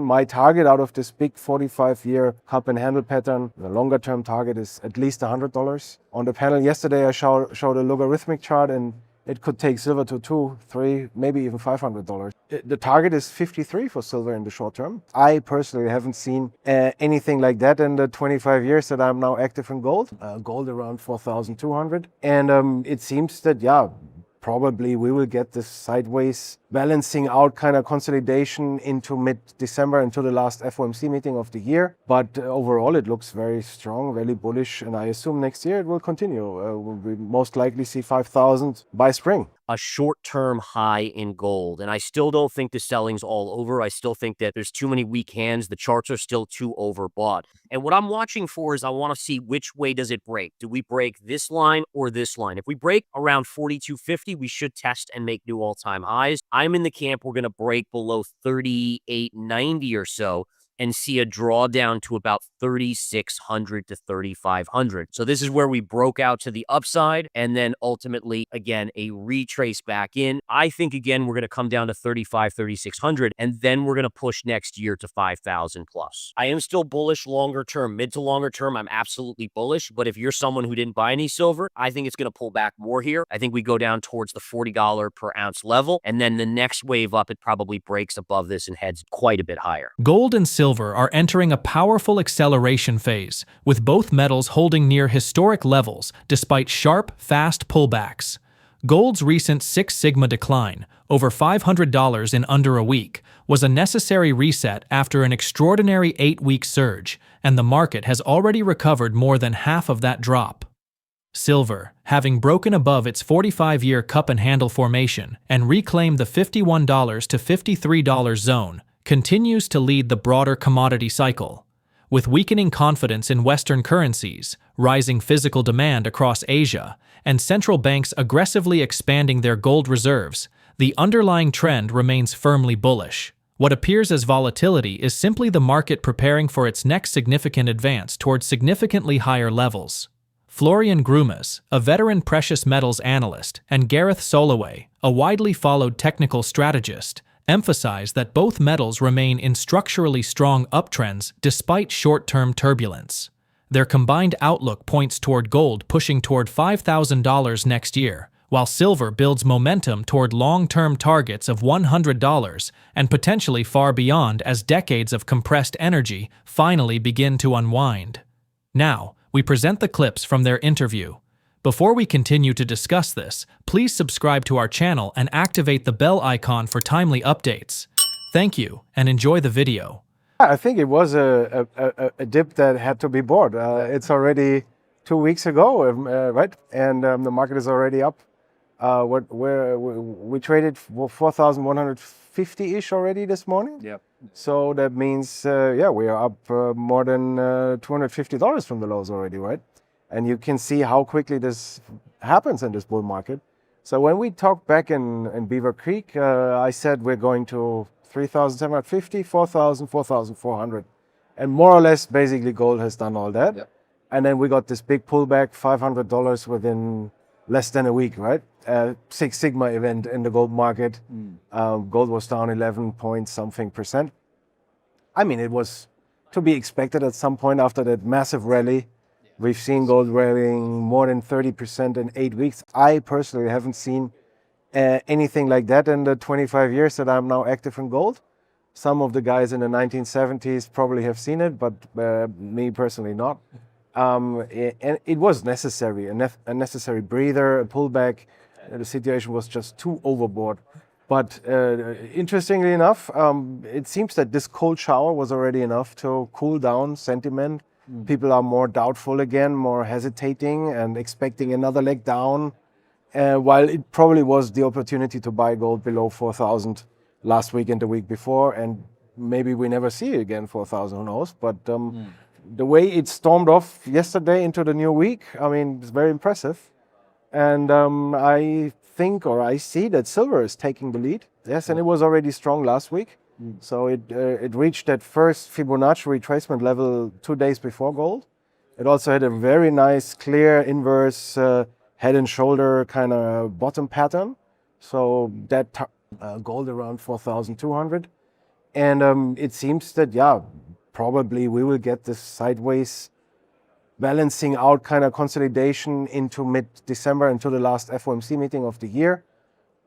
My target out of this big 45-year cup and handle pattern, the longer term target is at least $100. On the panel yesterday, I showed a logarithmic chart, and it could take silver to $200, $300, maybe even $500. The target is 53 for silver in the short term. I personally haven't seen anything like that in the 25 years that I'm now active in gold. Gold around 4,200. And it seems that, yeah, probably we will get this sideways balancing out kind of consolidation into mid-December, into the last FOMC meeting of the year. But overall, it looks very strong, very bullish. And I assume next year it will continue. We'll most likely see 5,000 by spring. A short-term high in gold. And I still don't think the selling's all over. I still think that there's too many weak hands. The charts are still too overbought. And what I'm watching for is I want to see which way does it break. Do we break this line or this line? If we break around 42.50, we should test and make new all-time highs. I'm in the camp we're going to break below 38.90 or so and see a drawdown to about 3,600 to 3,500. So this is where we broke out to the upside and then ultimately, again, a retrace back in. I think, again, we're going to come down to 3,600, and then we're going to push next year to 5,000 plus. I am still bullish longer term, mid to longer term. I'm absolutely bullish, but if you're someone who didn't buy any silver, I think it's going to pull back more here. I think we go down towards the $40 per ounce level, and then the next wave up, it probably breaks above this and heads quite a bit higher. Gold and silver are entering a powerful acceleration phase, with both metals holding near historic levels despite sharp, fast pullbacks. Gold's recent Six Sigma decline, over $500 in under a week, was a necessary reset after an extraordinary 8-week surge, and the market has already recovered more than half of that drop. Silver, having broken above its 45-year cup and handle formation and reclaimed the $51 to $53 zone, continues to lead the broader commodity cycle. With weakening confidence in Western currencies, rising physical demand across Asia, and central banks aggressively expanding their gold reserves, the underlying trend remains firmly bullish. What appears as volatility is simply the market preparing for its next significant advance towards significantly higher levels. Florian Grummes, a veteran precious metals analyst, and Gareth Soloway, a widely followed technical strategist, emphasize that both metals remain in structurally strong uptrends despite short-term turbulence. Their combined outlook points toward gold pushing toward $5,000 next year, while silver builds momentum toward long-term targets of $100 and potentially far beyond as decades of compressed energy finally begin to unwind. Now, we present the clips from their interview. Before we continue to discuss this, please subscribe to our channel and activate the bell icon for timely updates. Thank you, and enjoy the video. I think it was a dip that had to be bought. It's already 2 weeks ago, right? And the market is already up. We traded for 4,150-ish already this morning. Yep. So that means, yeah, we are up more than $250 from the lows already, right? And you can see how quickly this happens in this bull market. So when we talked back in Beaver Creek, I said we're going to 3,750, 4,000, 4,400. And more or less, basically, gold has done all that. Yep. And then we got this big pullback, $500 within less than a week, right? Six Sigma event in the gold market. Gold was down 11 point something percent. I mean, it was to be expected at some point after that massive rally. We've seen gold rallying more than 30% in 8 weeks. I personally haven't seen anything like that in the 25 years that I'm now active in gold. Some of the guys in the 1970s probably have seen it, but me personally not. And it was necessary, a necessary breather, a pullback. The situation was just too overboard. But interestingly enough, it seems that this cold shower was already enough to cool down sentiment. People are more doubtful again, more hesitating and expecting another leg down. While it probably was the opportunity to buy gold below 4,000 last week and the week before, and maybe we never see it again 4,000, who knows. But the way it stormed off yesterday into the new week, I mean, it's very impressive. And I think, or I see that silver is taking the lead. Yes, and it was already strong last week. So it reached that first Fibonacci retracement level 2 days before gold. It also had a very nice, clear, inverse head and shoulder kind of bottom pattern. So that gold around 4,200. And it seems that, yeah, probably we will get this sideways balancing out kind of consolidation into mid-December, into the last FOMC meeting of the year.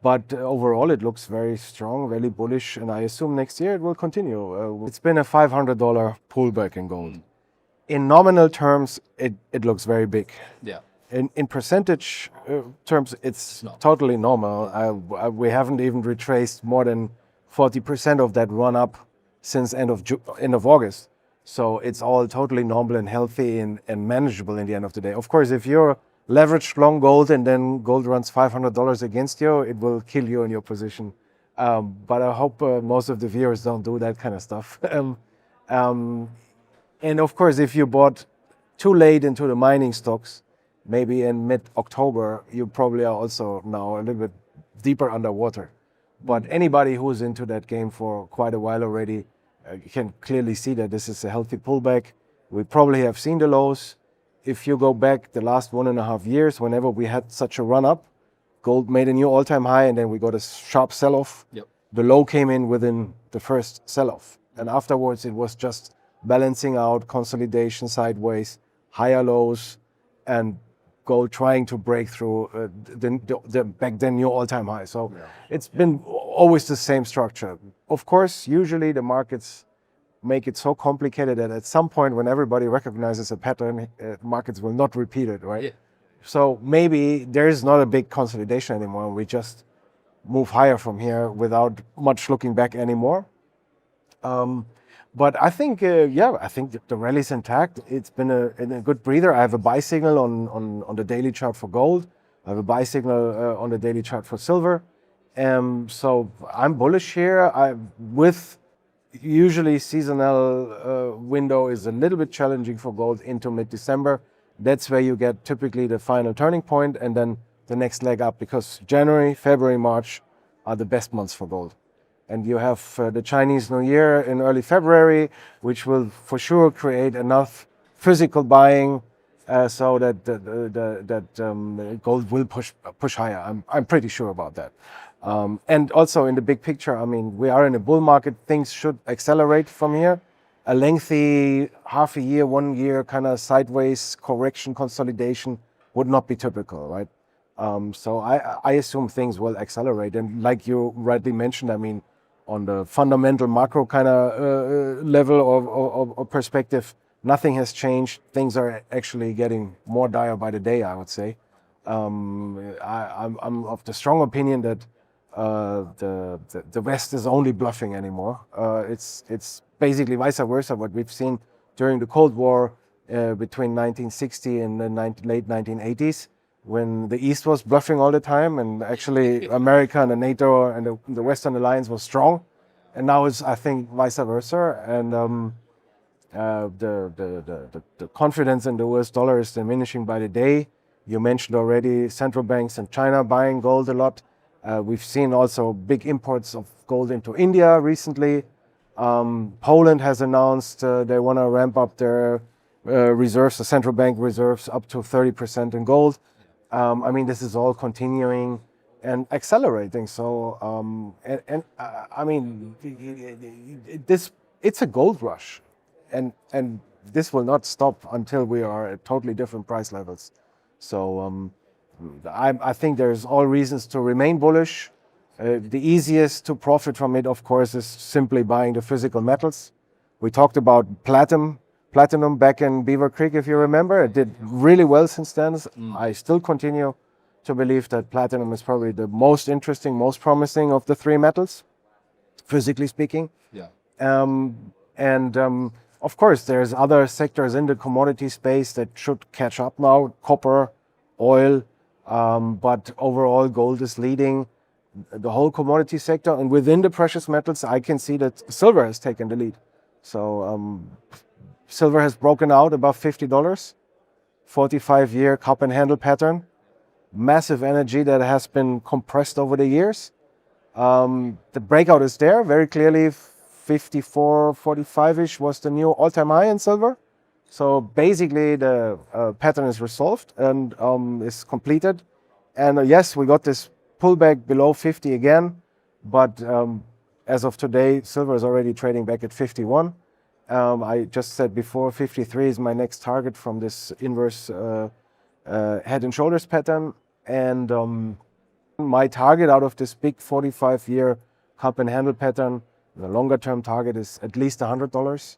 But overall, it looks very strong, very bullish, and I assume next year it will continue. It's been a $500 pullback in gold. In nominal terms, it looks very big. Yeah. In percentage terms, it's totally normal. We haven't even retraced more than 40% of that run up since end of August. So it's all totally normal and healthy and manageable in the end of the day. Of course, if you're leveraged long gold and then gold runs $500 against you, it will kill you in your position. But I hope most of the viewers don't do that kind of stuff. And of course, if you bought too late into the mining stocks, maybe in mid-October, you probably are also now a little bit deeper underwater. But anybody who's into that game for quite a while already can clearly see that this is a healthy pullback. We probably have seen the lows. If you go back the last 1.5 years, whenever we had such a run up, gold made a new all-time high and then we got a sharp sell-off. Yep. The low came in within the first sell-off. And afterwards it was just balancing out, consolidation sideways, higher lows, and gold trying to break through the back then new all-time high. So it's been always the same structure. Of course, usually the markets make it so complicated that at some point when everybody recognizes a pattern, markets will not repeat it, right? Yeah. So maybe there is not a big consolidation anymore. We just move higher from here without much looking back anymore. But I think, I think the rally's intact. It's been a good breather. I have a buy signal on the daily chart for gold. I have a buy signal on the daily chart for silver. So I'm bullish here. With usually seasonal window is a little bit challenging for gold into mid-December. That's where you get typically the final turning point and then the next leg up, because January, February, March are the best months for gold. And you have the Chinese New Year in early February, which will for sure create enough physical buying so that gold will push higher. I'm pretty sure about that. And also in the big picture, I mean, we are in a bull market. Things should accelerate from here. A lengthy half a year, 1 year kind of sideways correction consolidation would not be typical, right? So I assume things will accelerate. And like you rightly mentioned, I mean, on the fundamental macro kind of level or perspective, nothing has changed. Things are actually getting more dire by the day, I would say. I'm of the strong opinion that the West is only bluffing anymore. It's basically vice versa what we've seen during the Cold War between 1960 and the late 1980s, when the East was bluffing all the time, and actually America and the NATO and the Western Alliance was strong. And now it's, I think, vice versa. And the confidence in the US dollar is diminishing by the day. You mentioned already central banks in China buying gold a lot. We've seen also big imports of gold into India recently. Poland has announced they want to ramp up their reserves, the central bank reserves, up to 30% in gold. I mean, this is all continuing and accelerating. So, I mean, it's a gold rush, and this will not stop until we are at totally different price levels. So, I think there's all reasons to remain bullish. The easiest to profit from it, of course, is simply buying the physical metals. We talked about platinum back in Beaver Creek, if you remember. It did really well since then. I still continue to believe that platinum is probably the most interesting, most promising of the three metals, physically speaking. Yeah. Of course, there's other sectors in the commodity space that should catch up now, copper, oil, but overall gold is leading the whole commodity sector. And within the precious metals, I can see that silver has taken the lead. So silver has broken out above $50, 45-year cup and handle pattern, massive energy that has been compressed over the years. The breakout is there very clearly. 54, 45-ish was the new all-time high in silver. So basically the pattern is resolved and is completed. And yes, we got this pullback below 50 again, but as of today, silver is already trading back at 51. I just said before, 53 is my next target from this inverse head and shoulders pattern. And my target out of this big 45-year cup and handle pattern, the longer term target is at least $100.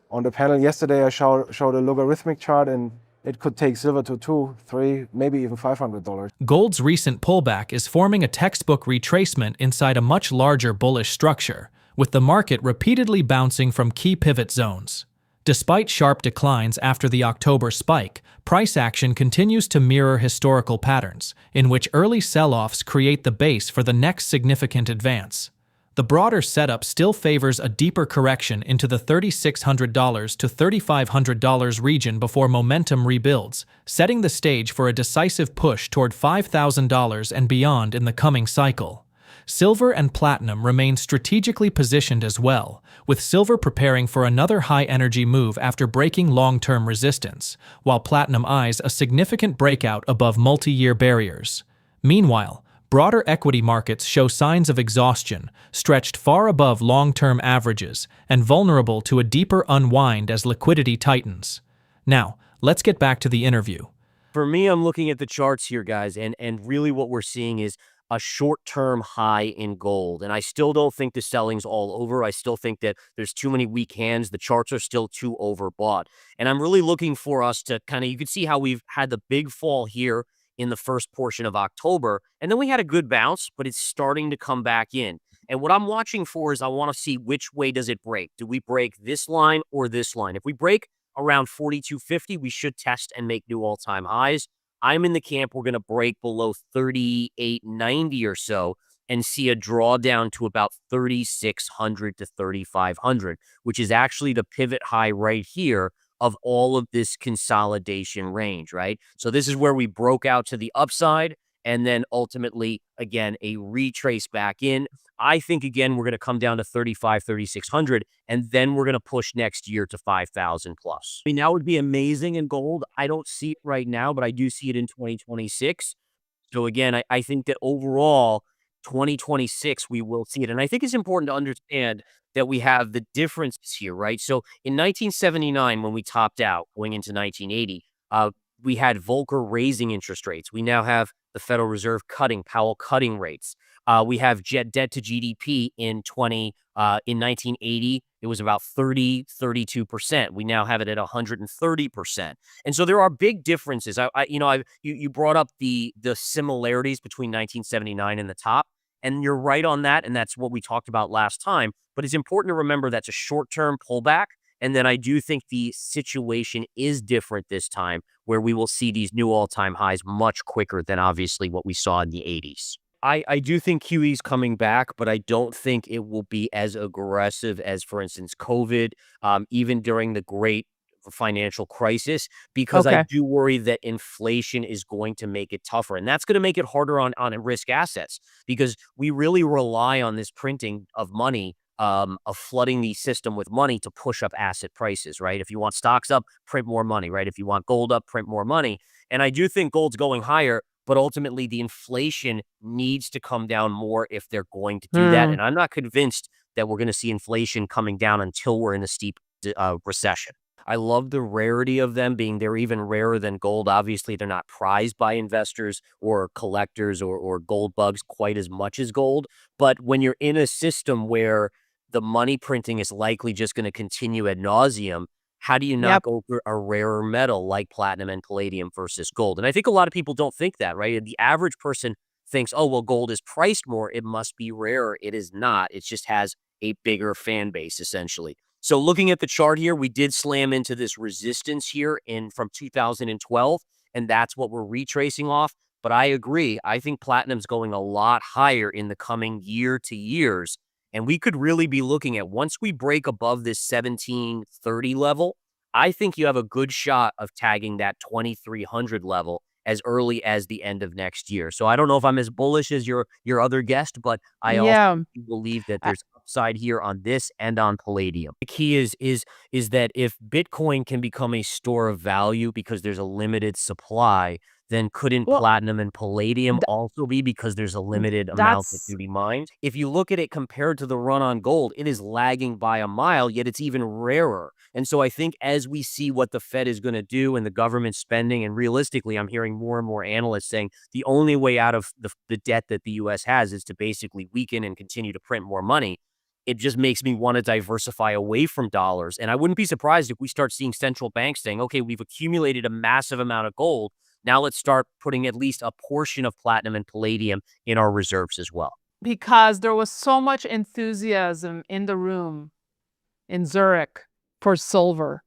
On the panel yesterday, I showed a logarithmic chart, and it could take silver to $200, $300, maybe even $500. Gold's recent pullback is forming a textbook retracement inside a much larger bullish structure, with the market repeatedly bouncing from key pivot zones. Despite sharp declines after the October spike, price action continues to mirror historical patterns, in which early sell-offs create the base for the next significant advance. The broader setup still favors a deeper correction into the $3,600 to $3,500 region before momentum rebuilds, setting the stage for a decisive push toward $5,000 and beyond in the coming cycle. Silver and platinum remain strategically positioned as well, with silver preparing for another high-energy move after breaking long-term resistance, while platinum eyes a significant breakout above multi-year barriers. Meanwhile, broader equity markets show signs of exhaustion, stretched far above long-term averages and vulnerable to a deeper unwind as liquidity tightens. Now, let's get back to the interview. For me, I'm looking at the charts here, guys, and really what we're seeing is a short-term high in gold. And I still don't think the selling's all over. I still think that there's too many weak hands. The charts are still too overbought. And I'm really looking for us to kind of, you can see how we've had the big fall here in the first portion of October. And then we had a good bounce, but it's starting to come back in. And what I'm watching for is I want to see which way does it break. Do we break this line or this line? If we break around 42.50, we should test and make new all-time highs. I'm in the camp we're going to break below 38.90 or so and see a drawdown to about 3,600 to 3,500, which is actually the pivot high right here of all of this consolidation range, right? So this is where we broke out to the upside and then ultimately, again, a retrace back in. I think, again, we're going to come down to 3,600, and then we're going to push next year to 5,000 plus. I mean, that would be amazing in gold. I don't see it right now, but I do see it in 2026. So again, I think that overall, 2026, we will see it. And I think it's important to understand that we have the differences here, right? So in 1979, when we topped out going into 1980, we had Volcker raising interest rates. We now have the Federal Reserve cutting, Powell cutting rates. We have debt to GDP in 1980, it was about 32%. We now have it at 130%. And so there are big differences. You brought up the similarities between 1979 and the top, and you're right on that. And that's what we talked about last time. But it's important to remember that's a short-term pullback. And then I do think the situation is different this time, where we will see these new all-time highs much quicker than obviously what we saw in the 80s. I do think QE is coming back, but I don't think it will be as aggressive as, for instance, COVID, even during the great financial crisis, because I do worry that inflation is going to make it tougher. And that's going to make it harder on risk assets, because we really rely on this printing of money, of flooding the system with money to push up asset prices, right? If you want stocks up, print more money, right? If you want gold up, print more money. And I do think gold's going higher, but ultimately the inflation needs to come down more if they're going to do that. And I'm not convinced that we're going to see inflation coming down until we're in a steep recession. I love the rarity of them being they're even rarer than gold. Obviously, they're not prized by investors or collectors or gold bugs quite as much as gold. But when you're in a system where the money printing is likely just going to continue ad nauseum, how do you not go for a rarer metal like platinum and palladium versus gold? And I think a lot of people don't think that, right? The average person thinks, oh, well, gold is priced more, it must be rarer. It is not. It just has a bigger fan base, essentially. So looking at the chart here, we did slam into this resistance here from 2012, and that's what we're retracing off. But I agree. I think platinum's going a lot higher in the coming year to years. And we could really be looking at, once we break above this 1730 level, I think you have a good shot of tagging that 2300 level as early as the end of next year. So I don't know if I'm as bullish as your other guest, but I also believe that there's upside here on this and on palladium. The key is that if Bitcoin can become a store of value because there's a limited supply, then couldn't Well, platinum and palladium th- also be, because there's a limited amount that that's can be mined? If you look at it compared to the run on gold, it is lagging by a mile, yet it's even rarer. And so I think as we see what the Fed is going to do and the government spending, and realistically, I'm hearing more and more analysts saying the only way out of the debt that the US has is to basically weaken and continue to print more money. It just makes me want to diversify away from dollars. And I wouldn't be surprised if we start seeing central banks saying, okay, we've accumulated a massive amount of gold. Now let's start putting at least a portion of platinum and palladium in our reserves as well. because there was so much enthusiasm in the room in Zurich for silver.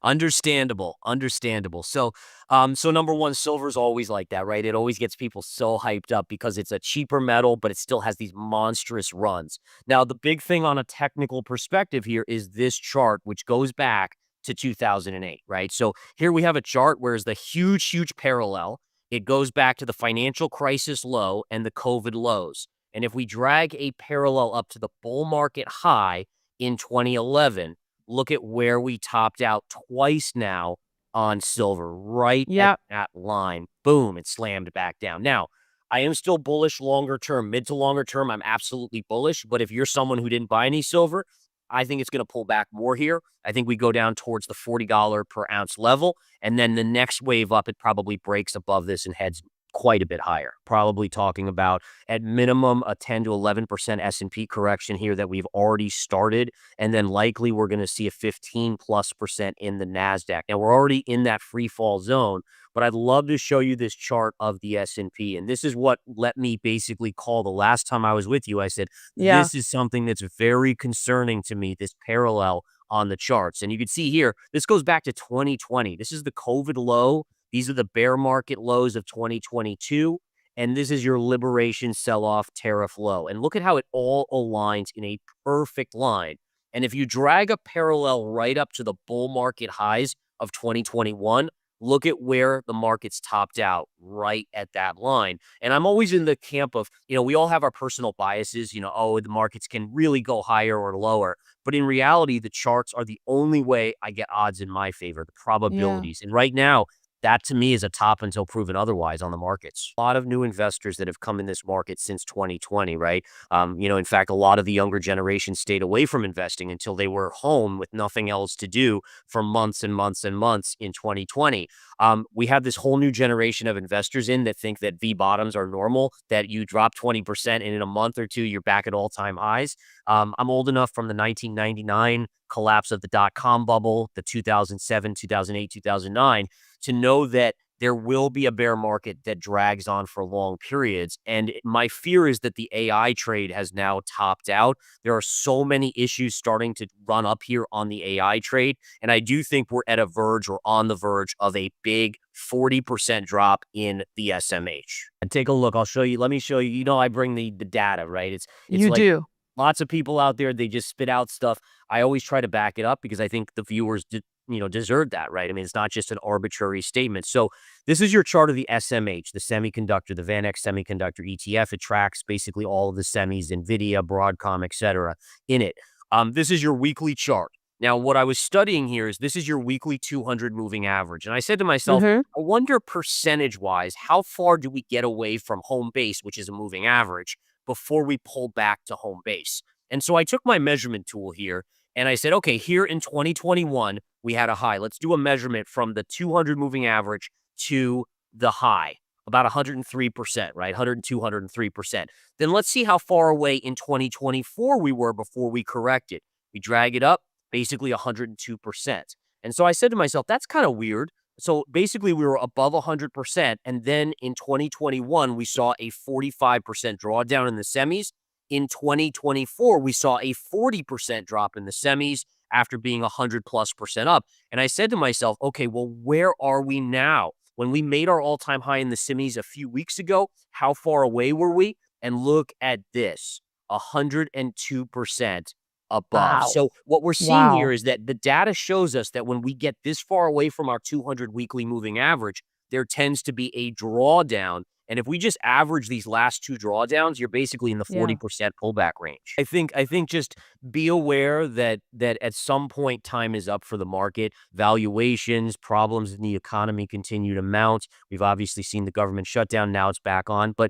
Understandable, understandable. So number one, silver's always like that, right? It always gets people so hyped up because it's a cheaper metal, but it still has these monstrous runs. Now, the big thing on a technical perspective here is this chart, which goes back to 2008, right? So here we have a chart where is the huge parallel. It goes back to the financial crisis low and the COVID lows. And if we drag a parallel up to the bull market high in 2011, look at where we topped out twice now on silver, right at Yeah. that line. Boom, it slammed back down. Now, I am still bullish longer term, mid to longer term. I'm absolutely bullish. But if you're someone who didn't buy any silver, I think it's going to pull back more here. I think we go down towards the $40 per ounce level. And then the next wave up, it probably breaks above this and heads quite a bit higher. Probably talking about at minimum a 10 to 11% S&P correction here that we've already started. And then likely we're going to see a 15+% in the NASDAQ. Now we're already in that free fall zone, but I'd love to show you this chart of the S&P. And this is what let me basically call the last time I was with you. I said, Yeah. this is something that's very concerning to me, this parallel on the charts. And you can see here, this goes back to 2020. This is the COVID low. These are the bear market lows of 2022. And this is your liberation sell-off tariff low. And look at how it all aligns in a perfect line. And if you drag a parallel right up to the bull market highs of 2021, look at where the market's topped out right at that line. And I'm always in the camp of, we all have our personal biases, oh, the markets can really go higher or lower. But in reality, the charts are the only way I get odds in my favor, the probabilities. And right now, that to me is a top until proven otherwise on the markets. A lot of new investors that have come in this market since 2020, right? In fact, a lot of the younger generation stayed away from investing until they were home with nothing else to do for months and months and months in 2020. We have this whole new generation of investors in that think that V bottoms are normal, that you drop 20% and in a month or two, you're back at all-time highs. I'm old enough from the 1999 collapse of the dot-com bubble, the 2007, 2008, 2009, to know that there will be a bear market that drags on for long periods. And my fear is that the AI trade has now topped out. There are so many issues starting to run up here on the AI trade. And I do think we're at a verge or on the verge of a big 40% drop in the SMH. And take a look. I'll show you. Let me show you. I bring the data, right? It's You like do. lots of people out there, they just spit out stuff. I always try to back it up because I think the viewers deserve that, right? I mean, it's not just an arbitrary statement. So this is your chart of the SMH, the semiconductor, the VanEck Semiconductor ETF. It tracks basically all of the semis, NVIDIA, Broadcom, etc. in it. This is your weekly chart. Now, what I was studying here is this is your weekly 200 moving average. And I said to myself, I wonder percentage-wise, how far do we get away from home base, which is a moving average, before we pull back to home base? And so I took my measurement tool here and I said, okay, here in 2021, we had a high. Let's do a measurement from the 200 moving average to the high, about 103%, right? 102, 103%. Then let's see how far away in 2024 we were before we corrected. We drag it up, basically 102%. And so I said to myself, that's kind of weird. So basically we were above 100%. And then in 2021, we saw a 45% drawdown in the semis. In 2024, we saw a 40% drop in the semis after being 100+% up. And I said to myself, okay, well, where are we now? When we made our all-time high in the semis a few weeks ago, how far away were we? And look at this, 102% above. Wow. So what we're seeing here is that the data shows us that when we get this far away from our 200 weekly moving average, there tends to be a drawdown. And if we just average these last two drawdowns, you're basically in the 40% pullback range. I think just be aware that at some point time is up for the market. Valuations, problems in the economy continue to mount. We've obviously seen the government shutdown. Now it's back on. But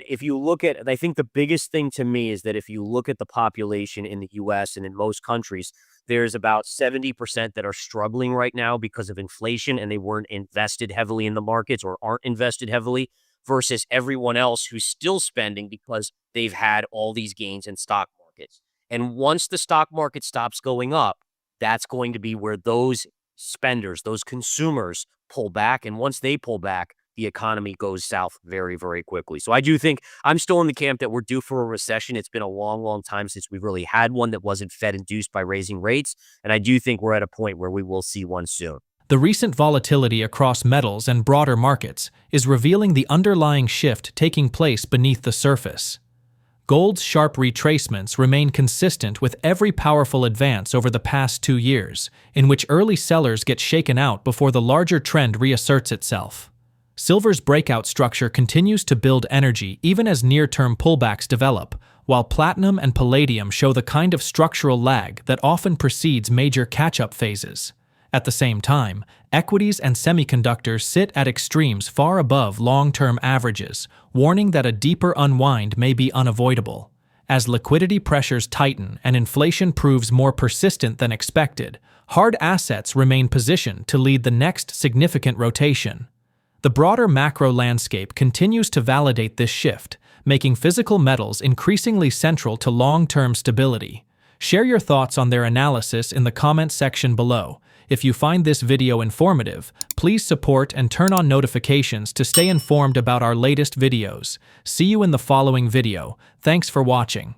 if you look at, I think the biggest thing to me is that if you look at the population in the US and in most countries, there's about 70% that are struggling right now because of inflation and they weren't invested heavily in the markets or aren't invested heavily, versus everyone else who's still spending because they've had all these gains in stock markets. And once the stock market stops going up, that's going to be where those spenders, those consumers pull back. And once they pull back, the economy goes south very, very quickly. So I do think I'm still in the camp that we're due for a recession. It's been a long, long time since we've really had one that wasn't Fed-induced by raising rates. And I do think we're at a point where we will see one soon. The recent volatility across metals and broader markets is revealing the underlying shift taking place beneath the surface. Gold's sharp retracements remain consistent with every powerful advance over the past 2 years, in which early sellers get shaken out before the larger trend reasserts itself. Silver's breakout structure continues to build energy even as near-term pullbacks develop, while platinum and palladium show the kind of structural lag that often precedes major catch-up phases. At the same time, equities and semiconductors sit at extremes far above long-term averages, warning that a deeper unwind may be unavoidable. As liquidity pressures tighten and inflation proves more persistent than expected, hard assets remain positioned to lead the next significant rotation. The broader macro landscape continues to validate this shift, making physical metals increasingly central to long-term stability. Share your thoughts on their analysis in the comment section below. If you find this video informative, please support and turn on notifications to stay informed about our latest videos. See you in the following video. Thanks for watching.